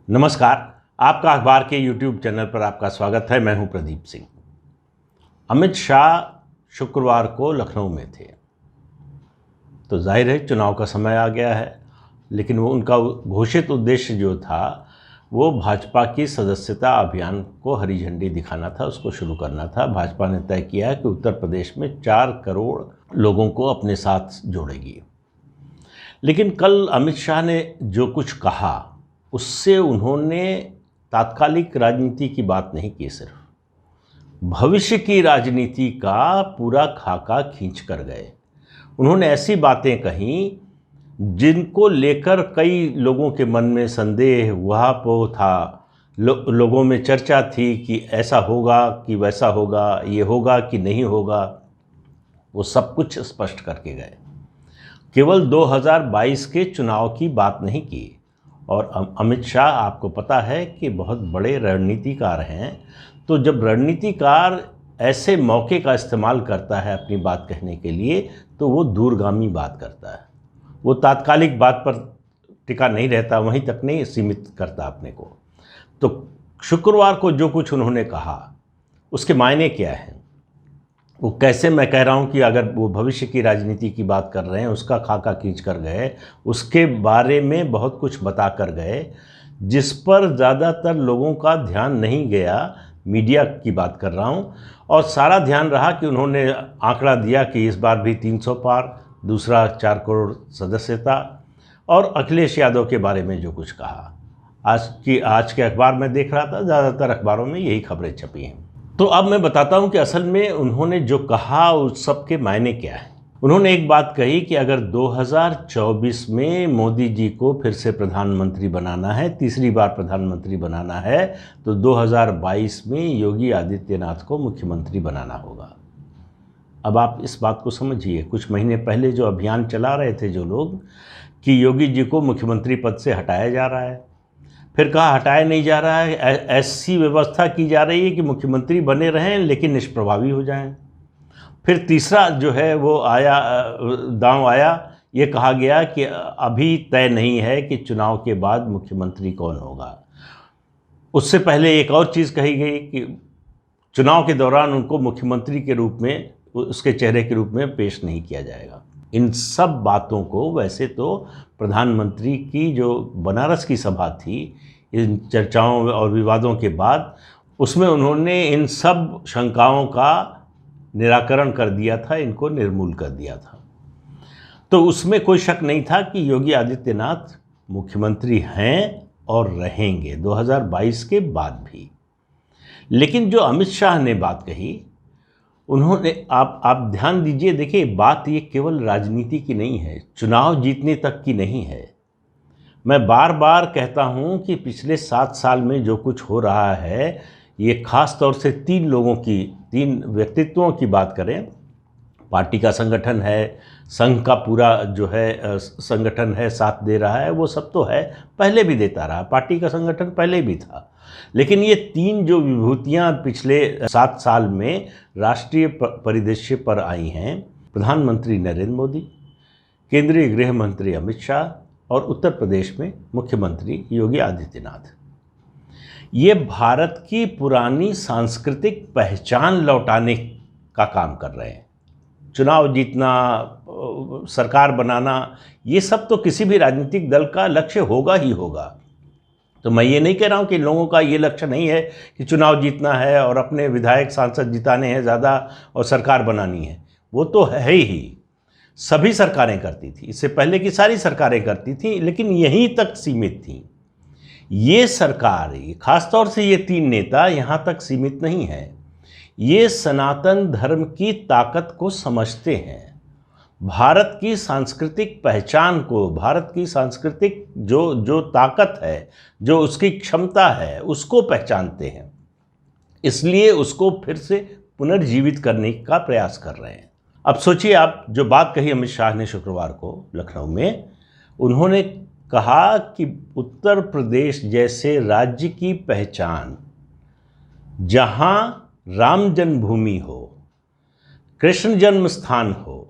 नमस्कार। आपका अखबार के YouTube चैनल पर आपका स्वागत है। मैं हूं प्रदीप सिंह। अमित शाह शुक्रवार को लखनऊ में थे, तो जाहिर है चुनाव का समय आ गया है, लेकिन वो उनका घोषित उद्देश्य जो था वो भाजपा की सदस्यता अभियान को हरी झंडी दिखाना था, उसको शुरू करना था। भाजपा ने तय किया है कि उत्तर प्रदेश में 4 करोड़ लोगों को अपने साथ जोड़ेगी। लेकिन कल अमित शाह ने जो कुछ कहा उससे उन्होंने तात्कालिक राजनीति की बात नहीं की, सिर्फ भविष्य की राजनीति का पूरा खाका खींच कर गए। उन्होंने ऐसी बातें कहीं जिनको लेकर कई लोगों के मन में संदेह वहाँ पर था, लोगों में चर्चा थी कि ऐसा होगा कि वैसा होगा, ये होगा कि नहीं होगा। वो सब कुछ स्पष्ट करके गए। केवल 2022 के चुनाव की बात नहीं की। और अमित शाह, आपको पता है कि बहुत बड़े रणनीतिकार हैं, तो जब रणनीतिकार ऐसे मौके का इस्तेमाल करता है अपनी बात कहने के लिए, तो वो दूरगामी बात करता है। वो तात्कालिक बात पर टिका नहीं रहता, वहीं तक नहीं सीमित करता अपने को। तो शुक्रवार को जो कुछ उन्होंने कहा उसके मायने क्या हैं, वो कैसे, मैं कह रहा हूँ कि अगर वो भविष्य की राजनीति की बात कर रहे हैं, उसका खाका खींच कर गए, उसके बारे में बहुत कुछ बता कर गए, जिस पर ज़्यादातर लोगों का ध्यान नहीं गया। मीडिया की बात कर रहा हूँ। और सारा ध्यान रहा कि उन्होंने आंकड़ा दिया कि इस बार भी 300 पार, दूसरा 4 करोड़ सदस्यता, और अखिलेश यादव के बारे में जो कुछ कहा। आज के अखबार में देख रहा था, ज़्यादातर अखबारों में यही खबरें छपी हैं। तो अब मैं बताता हूं कि असल में उन्होंने जो कहा उस सब के मायने क्या है। उन्होंने एक बात कही कि अगर 2024 में मोदी जी को फिर से प्रधानमंत्री बनाना है, तीसरी बार प्रधानमंत्री बनाना है, तो 2022 में योगी आदित्यनाथ को मुख्यमंत्री बनाना होगा। अब आप इस बात को समझिए। कुछ महीने पहले जो अभियान चला रहे थे जो लोग कि योगी जी को मुख्यमंत्री पद से हटाया जा रहा है, फिर कहा हटाया नहीं जा रहा है, ऐसी व्यवस्था की जा रही है कि मुख्यमंत्री बने रहें लेकिन निष्प्रभावी हो जाएं। फिर तीसरा जो है वो आया, दांव आया, ये कहा गया कि अभी तय नहीं है कि चुनाव के बाद मुख्यमंत्री कौन होगा। उससे पहले एक और चीज़ कही गई कि चुनाव के दौरान उनको मुख्यमंत्री के रूप में, उसके चेहरे के रूप में पेश नहीं किया जाएगा। इन सब बातों को, वैसे तो प्रधानमंत्री की जो बनारस की सभा थी, इन चर्चाओं और विवादों के बाद उसमें उन्होंने इन सब शंकाओं का निराकरण कर दिया था, इनको निर्मूल कर दिया था। तो उसमें कोई शक नहीं था कि योगी आदित्यनाथ मुख्यमंत्री हैं और रहेंगे 2022 के बाद भी। लेकिन जो अमित शाह ने बात कही, उन्होंने, आप ध्यान दीजिए, देखिए बात ये केवल राजनीति की नहीं है, चुनाव जीतने तक की नहीं है। मैं बार बार कहता हूँ कि पिछले 7 साल में जो कुछ हो रहा है, ये खास तौर से 3 लोगों की, 3 व्यक्तित्वों की बात करें। पार्टी का संगठन है, संघ का पूरा जो है संगठन है, साथ दे रहा है, वो सब तो है, पहले भी देता रहा, पार्टी का संगठन पहले भी था। लेकिन ये 3 जो विभूतियाँ पिछले 7 साल में राष्ट्रीय परिदृश्य पर आई हैं, प्रधानमंत्री नरेंद्र मोदी, केंद्रीय गृह मंत्री अमित शाह और उत्तर प्रदेश में मुख्यमंत्री योगी आदित्यनाथ, ये भारत की पुरानी सांस्कृतिक पहचान लौटाने का काम कर रहे हैं। चुनाव जीतना, सरकार बनाना, ये सब तो किसी भी राजनीतिक दल का लक्ष्य होगा ही होगा। तो मैं ये नहीं कह रहा हूँ कि लोगों का ये लक्ष्य नहीं है कि चुनाव जीतना है और अपने विधायक सांसद जिताने हैं ज़्यादा और सरकार बनानी है। वो तो है ही, सभी सरकारें करती थी, इससे पहले की सारी सरकारें करती थी, लेकिन यहीं तक सीमित थी। ये सरकार, खासतौर से ये 3 नेता यहाँ तक सीमित नहीं है। ये सनातन धर्म की ताकत को समझते हैं, भारत की सांस्कृतिक पहचान को, भारत की सांस्कृतिक जो ताकत है, जो उसकी क्षमता है, उसको पहचानते हैं। इसलिए उसको फिर से पुनर्जीवित करने का प्रयास कर रहे हैं। अब सोचिए, आप जो बात कही अमित शाह ने शुक्रवार को लखनऊ में, उन्होंने कहा कि उत्तर प्रदेश जैसे राज्य की पहचान, जहां राम जन्मभूमि हो, कृष्ण जन्म स्थान हो,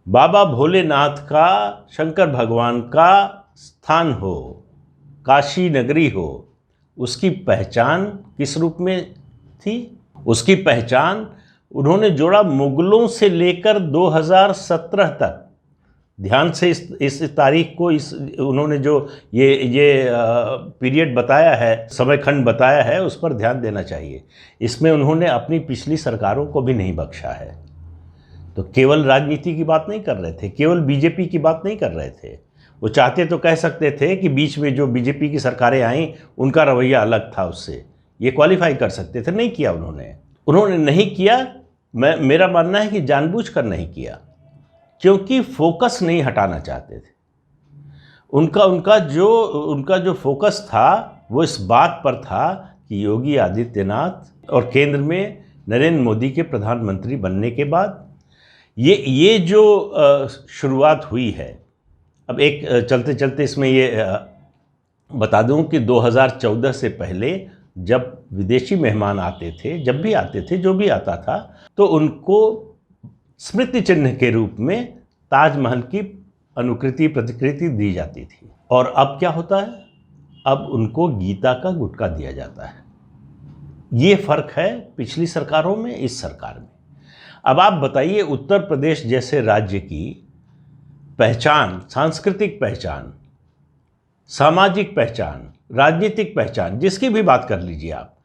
बाबा भोलेनाथ का, शंकर भगवान का स्थान हो, काशी नगरी हो, उसकी पहचान किस रूप में थी? उसकी पहचान उन्होंने जोड़ा मुगलों से लेकर 2017 तक। ध्यान से इस तारीख को, इस उन्होंने जो ये पीरियड बताया है, समय खंड बताया है, उस पर ध्यान देना चाहिए। इसमें उन्होंने अपनी पिछली सरकारों को भी नहीं बख्शा है। तो केवल राजनीति की बात नहीं कर रहे थे, केवल बीजेपी की बात नहीं कर रहे थे। वो चाहते तो कह सकते थे कि बीच में जो बीजेपी की सरकारें आईं उनका रवैया अलग था, उससे ये क्वालिफाई कर सकते थे। नहीं किया उन्होंने नहीं किया। मेरा मानना है कि जानबूझकर नहीं किया, क्योंकि फोकस नहीं हटाना चाहते थे। उनका जो फोकस था वो इस बात पर था कि योगी आदित्यनाथ और केंद्र में नरेंद्र मोदी के प्रधानमंत्री बनने के बाद ये जो शुरुआत हुई है। अब एक चलते चलते इसमें ये बता दूं कि 2014 से पहले जब विदेशी मेहमान आते थे, जब भी आते थे, जो भी आता था, तो उनको स्मृति चिन्ह के रूप में ताजमहल की अनुकृति प्रतिकृति दी जाती थी। और अब क्या होता है? अब उनको गीता का गुटखा दिया जाता है। ये फर्क है पिछली सरकारों में, इस सरकार में। अब आप बताइए, उत्तर प्रदेश जैसे राज्य की पहचान, सांस्कृतिक पहचान, सामाजिक पहचान, राजनीतिक पहचान, जिसकी भी बात कर लीजिए आप,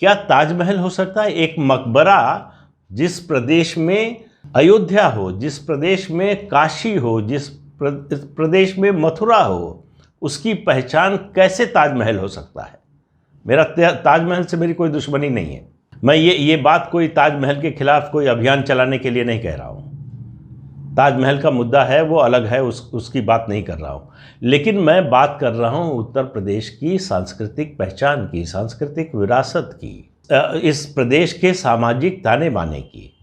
क्या ताजमहल हो सकता है? एक मकबरा जिस प्रदेश में अयोध्या हो, जिस प्रदेश में काशी हो, जिस प्रदेश में मथुरा हो, उसकी पहचान कैसे ताजमहल हो सकता है? मेरा ताजमहल से मेरी कोई दुश्मनी नहीं है। मैं ये बात कोई ताजमहल के खिलाफ कोई अभियान चलाने के लिए नहीं कह रहा हूँ। ताजमहल का मुद्दा है, वो अलग है, उसकी बात नहीं कर रहा हूँ। लेकिन मैं बात कर रहा हूँ उत्तर प्रदेश की सांस्कृतिक पहचान की, सांस्कृतिक विरासत की, इस प्रदेश के सामाजिक ताने बाने की।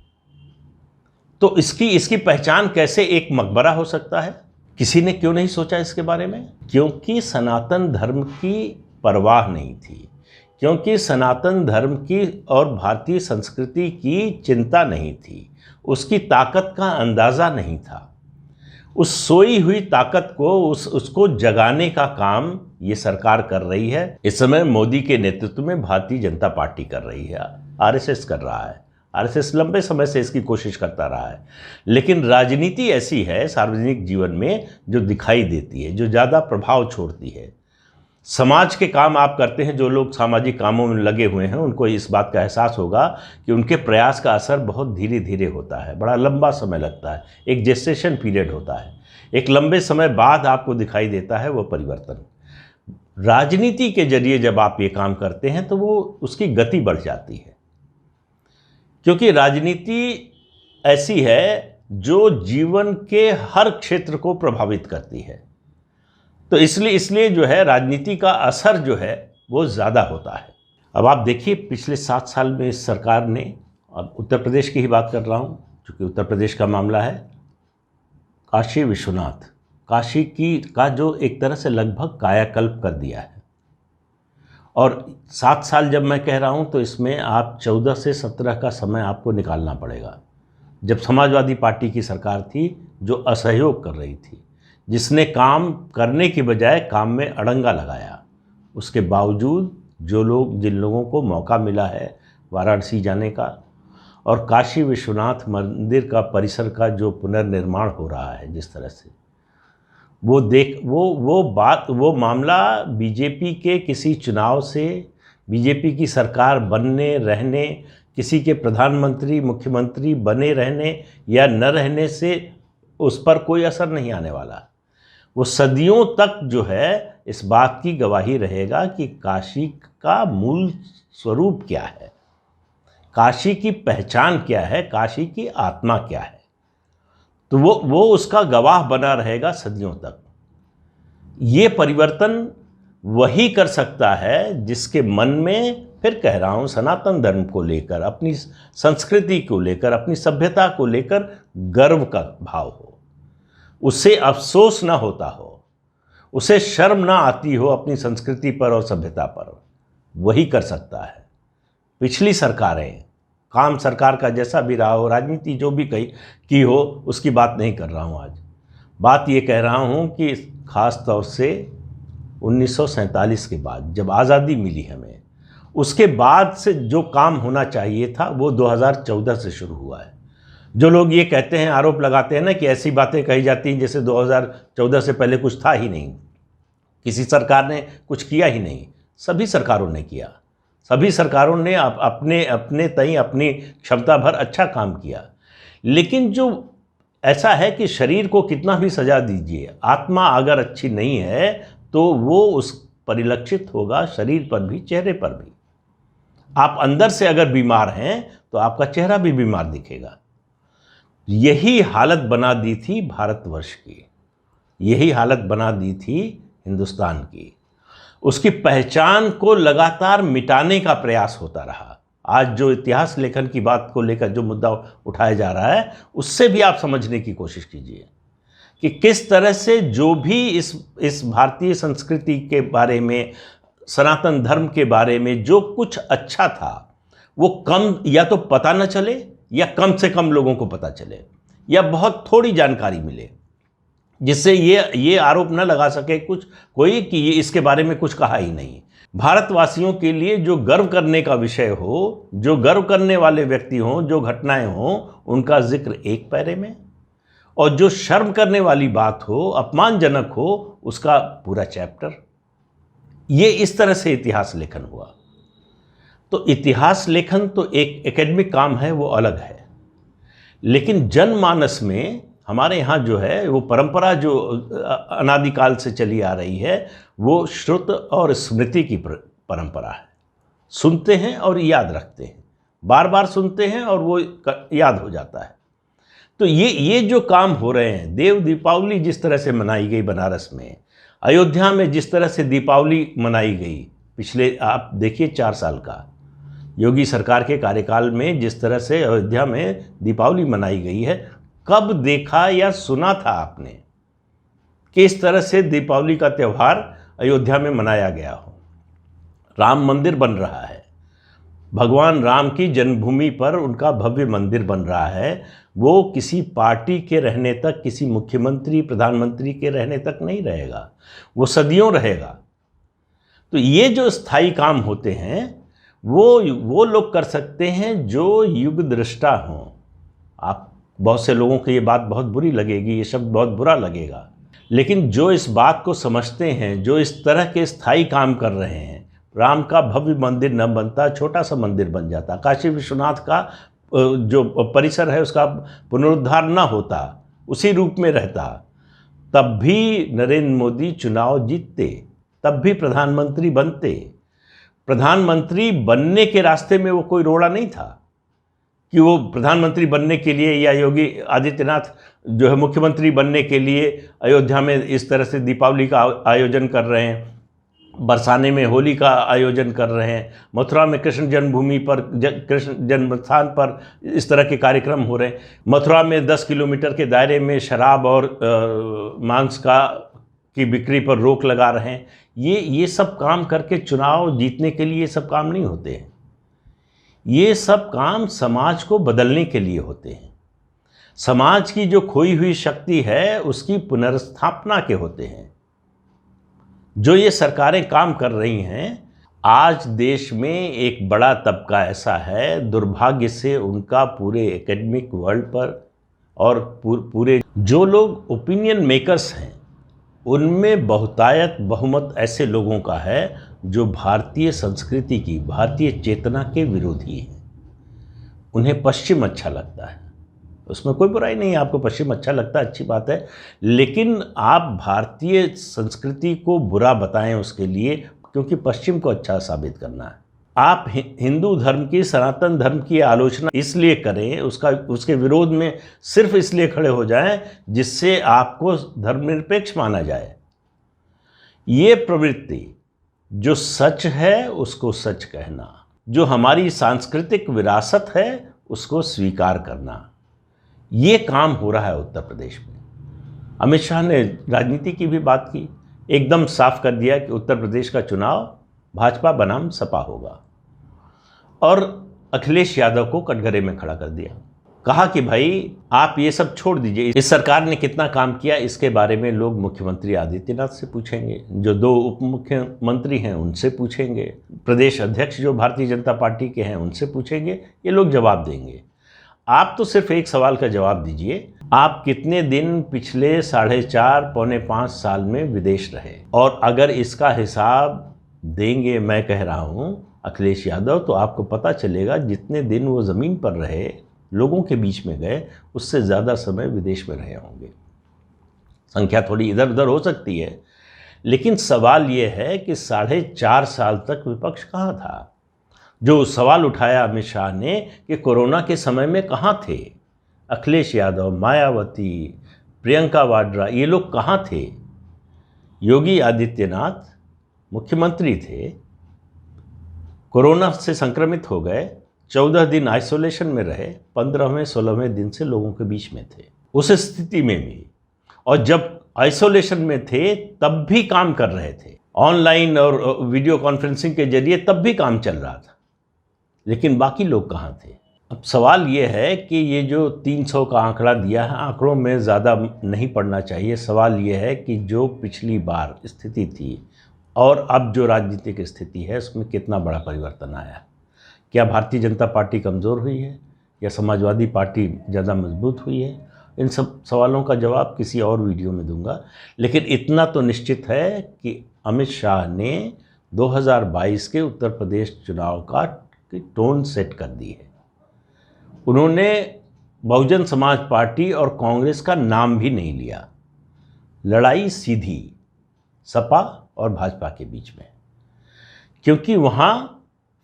तो इसकी पहचान कैसे एक मकबरा हो सकता है? किसी ने क्यों नहीं सोचा इसके बारे में? क्योंकि सनातन धर्म की परवाह नहीं थी, क्योंकि सनातन धर्म की और भारतीय संस्कृति की चिंता नहीं थी, उसकी ताकत का अंदाज़ा नहीं था। उस सोई हुई ताकत को, उसको जगाने का काम ये सरकार कर रही है। इस समय मोदी के नेतृत्व में भारतीय जनता पार्टी कर रही है, आरएसएस कर रहा है। आरएसएस लंबे समय से इसकी कोशिश करता रहा है। लेकिन राजनीति ऐसी है सार्वजनिक जीवन में जो दिखाई देती है, जो ज़्यादा प्रभाव छोड़ती है। समाज के काम आप करते हैं, जो लोग सामाजिक कामों में लगे हुए हैं, उनको इस बात का एहसास होगा कि उनके प्रयास का असर बहुत धीरे धीरे होता है, बड़ा लंबा समय लगता है, एक जेस्टेशन पीरियड होता है, एक लंबे समय बाद आपको दिखाई देता है वो परिवर्तन। राजनीति के जरिए जब आप ये काम करते हैं तो वो उसकी गति बढ़ जाती है, क्योंकि राजनीति ऐसी है जो जीवन के हर क्षेत्र को प्रभावित करती है। तो इसलिए जो है राजनीति का असर जो है वो ज़्यादा होता है। अब आप देखिए, पिछले 7 साल में इस सरकार ने, अब उत्तर प्रदेश की ही बात कर रहा हूँ क्योंकि उत्तर प्रदेश का मामला है, काशी विश्वनाथ, काशी का जो एक तरह से लगभग कायाकल्प कर दिया है। और 7 साल जब मैं कह रहा हूँ तो इसमें आप 14 से 17 का समय आपको निकालना पड़ेगा, जब समाजवादी पार्टी की सरकार थी जो असहयोग कर रही थी, जिसने काम करने की बजाय काम में अड़ंगा लगाया। उसके बावजूद जिन लोगों को मौका मिला है वाराणसी जाने का, और काशी विश्वनाथ मंदिर का परिसर का जो पुनर्निर्माण हो रहा है जिस तरह से, वो मामला बीजेपी के किसी चुनाव से, बीजेपी की सरकार बनने रहने, किसी के प्रधानमंत्री मुख्यमंत्री बने रहने या न रहने से उस पर कोई असर नहीं आने वाला। वो सदियों तक जो है इस बात की गवाही रहेगा कि काशी का मूल स्वरूप क्या है, काशी की पहचान क्या है, काशी की आत्मा क्या है। तो वो उसका गवाह बना रहेगा सदियों तक। ये परिवर्तन वही कर सकता है जिसके मन में, फिर कह रहा हूँ, सनातन धर्म को लेकर, अपनी संस्कृति को लेकर, अपनी सभ्यता को लेकर गर्व का भाव हो, उसे अफसोस ना होता हो, उसे शर्म ना आती हो अपनी संस्कृति पर और सभ्यता पर। वही कर सकता है। पिछली सरकारें, काम सरकार का जैसा भी रहा हो, राजनीति जो भी की हो, उसकी बात नहीं कर रहा हूँ आज। बात ये कह रहा हूँ कि खास तौर से 1947 के बाद जब आज़ादी मिली हमें, उसके बाद से जो काम होना चाहिए था वो 2014 से शुरू हुआ है। जो लोग ये कहते हैं, आरोप लगाते हैं ना कि ऐसी बातें कही जाती हैं जैसे 2014 से पहले कुछ था ही नहीं, किसी सरकार ने कुछ किया ही नहीं। सभी सरकारों ने किया, सभी सरकारों ने अपने अपने तय अपनी क्षमता भर अच्छा काम किया। लेकिन जो ऐसा है कि शरीर को कितना भी सजा दीजिए, आत्मा अगर अच्छी नहीं है तो वो उस परिलक्षित होगा शरीर पर भी, चेहरे पर भी। आप अंदर से अगर बीमार हैं तो आपका चेहरा भी बीमार दिखेगा। यही हालत बना दी थी भारतवर्ष की, यही हालत बना दी थी हिंदुस्तान की। उसकी पहचान को लगातार मिटाने का प्रयास होता रहा। आज जो इतिहास लेखन की बात को लेकर जो मुद्दा उठाया जा रहा है, उससे भी आप समझने की कोशिश कीजिए कि किस तरह से जो भी इस भारतीय संस्कृति के बारे में, सनातन धर्म के बारे में जो कुछ अच्छा था, वो कम या तो पता न चले या कम से कम लोगों को पता चले या बहुत थोड़ी जानकारी मिले, जिससे ये आरोप न लगा सके कोई कि ये इसके बारे में कुछ कहा ही नहीं। भारतवासियों के लिए जो गर्व करने का विषय हो, जो गर्व करने वाले व्यक्ति हों, जो घटनाएं हों, उनका जिक्र एक पैरे में, और जो शर्म करने वाली बात हो, अपमानजनक हो, उसका पूरा चैप्टर। ये इस तरह से इतिहास लेखन हुआ। तो इतिहास लेखन तो एक एकेडमिक काम है, वो अलग है। लेकिन जनमानस में हमारे यहाँ जो है वो परंपरा जो अनादिकाल से चली आ रही है, वो श्रुत और स्मृति की परंपरा है। सुनते हैं और याद रखते हैं, बार बार सुनते हैं और वो याद हो जाता है। तो ये जो काम हो रहे हैं, देव दीपावली जिस तरह से मनाई गई बनारस में, अयोध्या में जिस तरह से दीपावली मनाई गई, पिछले आप देखिए 4 साल का योगी सरकार के कार्यकाल में जिस तरह से अयोध्या में दीपावली मनाई गई है, कब देखा या सुना था आपने कि इस तरह से दीपावली का त्यौहार अयोध्या में मनाया गया हो? राम मंदिर बन रहा है, भगवान राम की जन्मभूमि पर उनका भव्य मंदिर बन रहा है। वो किसी पार्टी के रहने तक, किसी मुख्यमंत्री प्रधानमंत्री के रहने तक नहीं रहेगा, वो सदियों रहेगा। तो ये जो स्थायी काम होते हैं वो लोग कर सकते हैं जो युग दृष्टा हों। आप बहुत से लोगों को ये बात बहुत बुरी लगेगी, ये शब्द बहुत बुरा लगेगा, लेकिन जो इस बात को समझते हैं, जो इस तरह के स्थायी काम कर रहे हैं, राम का भव्य मंदिर न बनता, छोटा सा मंदिर बन जाता, काशी विश्वनाथ का जो परिसर है उसका पुनरुद्धार न होता, उसी रूप में रहता, तब भी नरेंद्र मोदी चुनाव जीतते, तब भी प्रधानमंत्री बनते। प्रधानमंत्री बनने के रास्ते में वो कोई रोड़ा नहीं था कि वो प्रधानमंत्री बनने के लिए या योगी आदित्यनाथ जो है मुख्यमंत्री बनने के लिए अयोध्या में इस तरह से दीपावली का आयोजन कर रहे हैं, बरसाने में होली का आयोजन कर रहे हैं, मथुरा में कृष्ण जन्मभूमि पर कृष्ण जन्म स्थान पर इस तरह के कार्यक्रम हो रहे हैं, मथुरा में 10 किलोमीटर के दायरे में शराब और मांस की बिक्री पर रोक लगा रहे हैं। ये सब काम करके चुनाव जीतने के लिए ये सब काम नहीं होते हैं। ये सब काम समाज को बदलने के लिए होते हैं, समाज की जो खोई हुई शक्ति है उसकी पुनर्स्थापना के होते हैं। जो ये सरकारें काम कर रही हैं, आज देश में एक बड़ा तबका ऐसा है, दुर्भाग्य से उनका पूरे एकेडमिक वर्ल्ड पर और पूरे जो लोग ओपिनियन मेकर्स हैं, उनमें बहुतायत बहुमत ऐसे लोगों का है जो भारतीय संस्कृति की, भारतीय चेतना के विरोधी हैं। उन्हें पश्चिम अच्छा लगता है, उसमें कोई बुराई नहीं है, आपको पश्चिम अच्छा लगता है, अच्छी बात है, लेकिन आप भारतीय संस्कृति को बुरा बताएं उसके लिए, क्योंकि पश्चिम को अच्छा साबित करना है। आप हिंदू धर्म की, सनातन धर्म की आलोचना इसलिए करें, उसके विरोध में सिर्फ इसलिए खड़े हो जाएं जिससे आपको धर्मनिरपेक्ष माना जाए। ये प्रवृत्ति, जो सच है उसको सच कहना, जो हमारी सांस्कृतिक विरासत है उसको स्वीकार करना, ये काम हो रहा है उत्तर प्रदेश में। अमित शाह ने राजनीति की भी बात की, एकदम साफ कर दिया कि उत्तर प्रदेश का चुनाव भाजपा बनाम सपा होगा, और अखिलेश यादव को कटघरे में खड़ा कर दिया। कहा कि भाई आप ये सब छोड़ दीजिए, इस सरकार ने कितना काम किया इसके बारे में लोग मुख्यमंत्री आदित्यनाथ से पूछेंगे, जो 2 उप मुख्यमंत्री हैं उनसे पूछेंगे, प्रदेश अध्यक्ष जो भारतीय जनता पार्टी के हैं उनसे पूछेंगे, ये लोग जवाब देंगे। आप तो सिर्फ एक सवाल का जवाब दीजिए, आप कितने दिन पिछले 4.5 पौने 5 साल में विदेश रहे? और अगर इसका हिसाब देंगे, मैं कह रहा हूँ, अखिलेश यादव, तो आपको पता चलेगा जितने दिन वो ज़मीन पर रहे, लोगों के बीच में गए, उससे ज़्यादा समय विदेश में रहे होंगे। संख्या थोड़ी इधर उधर हो सकती है, लेकिन सवाल ये है कि 4.5 साल तक विपक्ष कहाँ था? जो सवाल उठाया अमित शाह ने कि कोरोना के समय में कहाँ थे अखिलेश यादव, मायावती, प्रियंका वाड्रा, ये लोग कहाँ थे? योगी आदित्यनाथ मुख्यमंत्री थे, कोरोना से संक्रमित हो गए, 14 दिन आइसोलेशन में रहे, 15वें 16वें दिन से लोगों के बीच में थे। उस स्थिति में भी, और जब आइसोलेशन में थे तब भी काम कर रहे थे, ऑनलाइन और वीडियो कॉन्फ्रेंसिंग के जरिए तब भी काम चल रहा था, लेकिन बाकी लोग कहाँ थे? अब सवाल ये है कि ये जो 300 का आंकड़ा दिया है, आंकड़ों में ज़्यादा नहीं पड़ना चाहिए। सवाल ये है कि जो पिछली बार स्थिति थी और अब जो राजनीतिक स्थिति है उसमें कितना बड़ा परिवर्तन आया? क्या भारतीय जनता पार्टी कमज़ोर हुई है या समाजवादी पार्टी ज़्यादा मजबूत हुई है? इन सब सवालों का जवाब किसी और वीडियो में दूंगा, लेकिन इतना तो निश्चित है कि अमित शाह ने 2022 के उत्तर प्रदेश चुनाव का टोन सेट कर दी है। उन्होंने बहुजन समाज पार्टी और कांग्रेस का नाम भी नहीं लिया। लड़ाई सीधी सपा और भाजपा के बीच में, क्योंकि वहाँ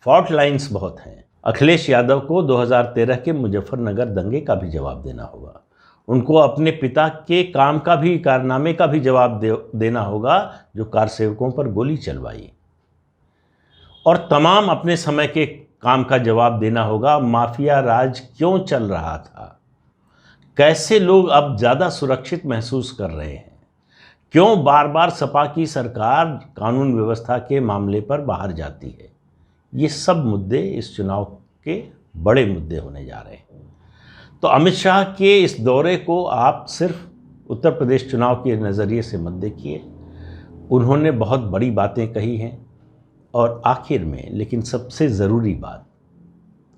फॉल्ट लाइंस बहुत हैं। अखिलेश यादव को 2013 के मुजफ्फरनगर दंगे का भी जवाब देना होगा, उनको अपने पिता के काम का भी, कारनामे का भी जवाब देना होगा, जो कार सेवकों पर गोली चलवाई, और तमाम अपने समय के काम का जवाब देना होगा। माफिया राज क्यों चल रहा था, कैसे लोग अब ज़्यादा सुरक्षित महसूस कर रहे हैं, क्यों बार बार सपा की सरकार कानून व्यवस्था के मामले पर बाहर जाती है। ये सब मुद्दे इस चुनाव के बड़े मुद्दे होने जा रहे हैं। तो अमित शाह के इस दौरे को आप सिर्फ उत्तर प्रदेश चुनाव के नज़रिए से मत देखिए। उन्होंने बहुत बड़ी बातें कही हैं, और आखिर में, लेकिन सबसे ज़रूरी बात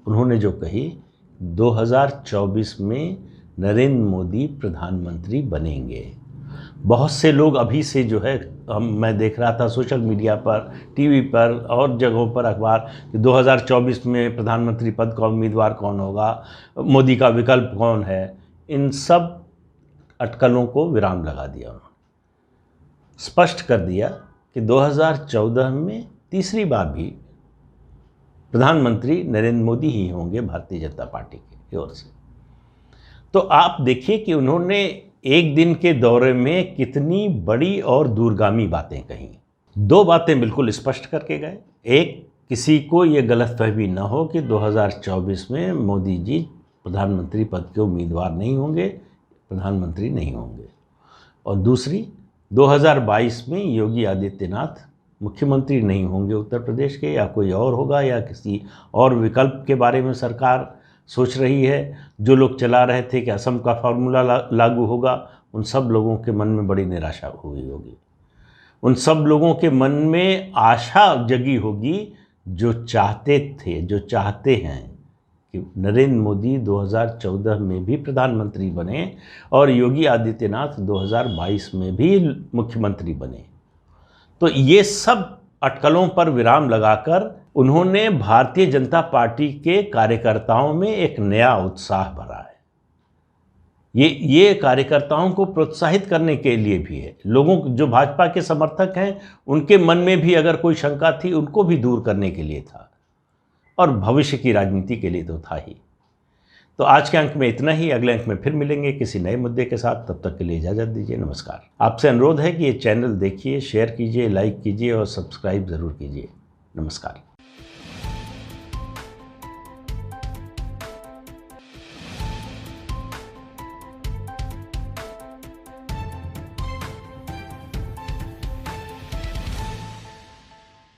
उन्होंने जो कही, 2024 में नरेंद्र मोदी प्रधानमंत्री बनेंगे। बहुत से लोग अभी से जो है, मैं देख रहा था सोशल मीडिया पर, टीवी पर और जगहों पर अखबार, कि 2024 में प्रधानमंत्री पद का उम्मीदवार कौन होगा, मोदी का विकल्प कौन है। इन सब अटकलों को विराम लगा दिया। उन्होंने स्पष्ट कर दिया कि 2014 में तीसरी बार भी प्रधानमंत्री नरेंद्र मोदी ही होंगे भारतीय जनता पार्टी की ओर से। तो आप देखिए कि उन्होंने एक दिन के दौरे में कितनी बड़ी और दूरगामी बातें कहीं। 2 बातें बिल्कुल स्पष्ट करके गए। एक, किसी को ये गलतफहमी न हो कि 2024 में मोदी जी प्रधानमंत्री पद के उम्मीदवार नहीं होंगे, प्रधानमंत्री नहीं होंगे। और दूसरी, 2022 में योगी आदित्यनाथ मुख्यमंत्री नहीं होंगे उत्तर प्रदेश के, या कोई और होगा, या किसी और विकल्प के बारे में सरकार सोच रही है। जो लोग चला रहे थे कि असम का फार्मूला लागू होगा, उन सब लोगों के मन में बड़ी निराशा हुई होगी। उन सब लोगों के मन में आशा जगी होगी जो चाहते थे, जो चाहते हैं कि नरेंद्र मोदी 2014 में भी प्रधानमंत्री बने और योगी आदित्यनाथ 2022 में भी मुख्यमंत्री बने। तो ये सब अटकलों पर विराम लगाकर उन्होंने भारतीय जनता पार्टी के कार्यकर्ताओं में एक नया उत्साह भरा है। ये कार्यकर्ताओं को प्रोत्साहित करने के लिए भी है। लोगों जो भाजपा के समर्थक हैं, उनके मन में भी अगर कोई शंका थी, उनको भी दूर करने के लिए था, और भविष्य की राजनीति के लिए तो था ही। तो आज के अंक में इतना ही। अगले अंक में फिर मिलेंगे किसी नए मुद्दे के साथ। तब तक के लिए इजाज़त दीजिए। नमस्कार। आपसे अनुरोध है कि ये चैनल देखिए, शेयर कीजिए, लाइक कीजिए और सब्सक्राइब ज़रूर कीजिए। नमस्कार।